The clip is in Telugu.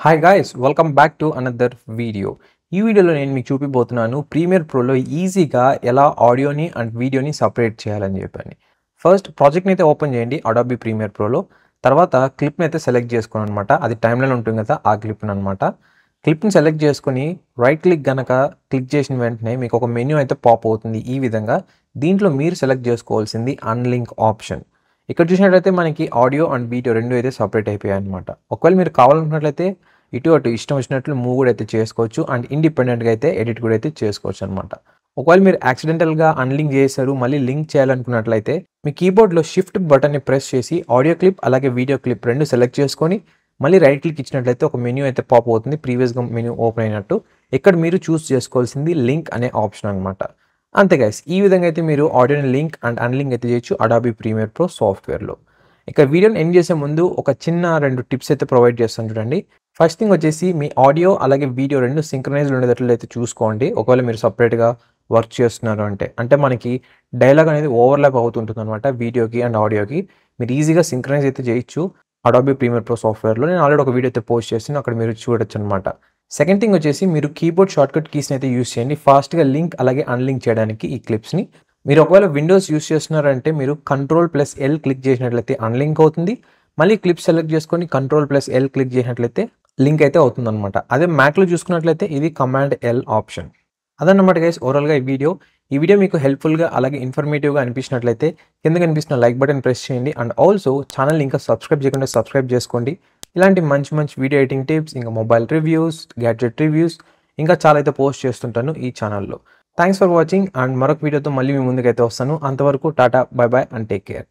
Hi guys, welcome back to another video. ఈ వీడియోలో నేను మీకు చూపిపోతున్నాను ప్రీమియర్ ప్రోలో ఈజీగా ఎలా ఆడియోని అండ్ వీడియోని సపరేట్ చేయాలని చెప్పని. ఫస్ట్ ప్రాజెక్ట్ని అయితే ఓపెన్ చేయండి అడాబీ ప్రీమియర్ ప్రోలో. తర్వాత క్లిప్ని అయితే సెలెక్ట్ చేసుకోండి అనమాట. అది టైమ్లైన్ ఉంటుంది కదా, ఆ క్లిప్ని అనమాట. క్లిప్ని సెలెక్ట్ చేసుకుని రైట్ క్లిక్ గనక క్లిక్ చేసిన వెంటనే మీకు ఒక మెన్యూ అయితే పాప్ అవుతుంది ఈ విధంగా. దీంట్లో మీరు సెలెక్ట్ చేసుకోవాల్సింది అన్లింక్ ఆప్షన్. ఇక్కడ చూసినట్లయితే మనకి ఆడియో అండ్ వీడియో రెండు అయితే సపరేట్ అయిపోయాయి అనమాట. ఒకవేళ మీరు కావాలనుకున్నట్లయితే ఇటు అటు ఇష్టం వచ్చినట్లు మూవ్ కూడా అయితే చేసుకోవచ్చు అండ్ ఇండిపెండెంట్గా అయితే ఎడిట్ కూడా అయితే చేసుకోవచ్చు అనమాట. ఒకవేళ మీరు యాక్సిడెంటల్గా అన్లింక్ చేశారు, మళ్ళీ లింక్ చేయాలనుకున్నట్లయితే మీ కీబోర్డ్లో షిఫ్ట్ బటన్ని ప్రెస్ చేసి ఆడియో క్లిప్ అలాగే వీడియో క్లిప్ రెండు సెలెక్ట్ చేసుకొని మళ్ళీ రైట్ క్లిక్ ఇచ్చినట్లయితే ఒక మెన్యూ అయితే పాప్ అవుతుంది, ప్రీవియస్గా మెన్యూ ఓపెన్ అయినట్టు. ఇక్కడ మీరు చూస్ చేసుకోవాల్సింది లింక్ అనే ఆప్షన్ అనమాట. అంతే గైస్, ఈ విధంగా అయితే మీరు ఆడియోని లింక్ అండ్ అన్లింక్ అయితే చేయొచ్చు అడాబీ ప్రీమియర్ ప్రో సాఫ్ట్వేర్లో. ఇక వీడియోని ఎండ్ చేసే ముందు ఒక చిన్న 2 టిప్స్ అయితే ప్రొవైడ్ చేస్తాను చూడండి. ఫస్ట్ థింగ్ వచ్చేసి మీ ఆడియో అలాగే వీడియో రెండు సింక్రనైజ్డ్ ఉండేటట్లు అయితే చూసుకోండి. ఒకవేళ మీరు సపరేట్గా వర్క్ చేస్తున్నారు అంటే మనకి డైలాగ్ అనేది ఓవర్లాప్ అవుతుంటుంది అనమాట వీడియోకి అండ్ ఆడియోకి. మీరు ఈజీగా సింక్రనైజ్ అయితే చేయొచ్చు అడాబీ ప్రీమియర్ ప్రో సాఫ్ట్వేర్లో. నేను ఆల్రెడీ ఒక వీడియో అయితే పోస్ట్ చేస్తాను, అక్కడ మీరు చూడొచ్చు అనమాట. సెకండ్ థింగ్ వచ్చేసి మీరు కీబోర్డ్ షార్ట్కట్ కీస్ని అయితే యూస్ చేయండి ఫాస్ట్గా లింక్ అలాగే అన్లింక్ చేయడానికి ఈ క్లిప్స్ని. మీరు ఒకవేళ విండోస్ యూస్ చేస్తున్నారంటే మీరు Ctrl+L క్లిక్ చేసినట్లయితే అన్లింక్ అవుతుంది. మళ్ళీ క్లిప్ సెలెక్ట్ చేసుకొని Ctrl+L క్లిక్ చేసినట్లయితే లింక్ అయితే అవుతుంది అనమాట. అదే మ్యాక్లో చూసుకున్నట్లయితే ఇది Command+L ఆప్షన్. అదన్నమాట గైస్ ఓవరాల్గా ఈ వీడియో మీకు హెల్ప్ఫుల్గా అలాగే ఇన్ఫర్మేటివ్గా అనిపించినట్లయితే కింద కనిపిస్తున్న లైక్ బటన్ ప్రెస్ చేయండి అండ్ ఆల్సో ఛానల్ ఇంకా సబ్స్క్రైబ్ చేయకుండా సబ్స్క్రైబ్ చేసుకోండి. ఇలాంటి మంచి మంచి వీడియో ఎడిటింగ్ టిప్స్, ఇంకా మొబైల్ రివ్యూస్, గ్యాడ్జెట్ రివ్యూస్ ఇంకా చాలా అయితే పోస్ట్ చేస్తుంటాను ఈ ఛానల్లో. థ్యాంక్స్ ఫర్ వాచింగ్ అండ్ మరొక వీడియోతో మళ్ళీ మీ ముందుకైతే వస్తాను. అంతవరకు Tata, by by and take care.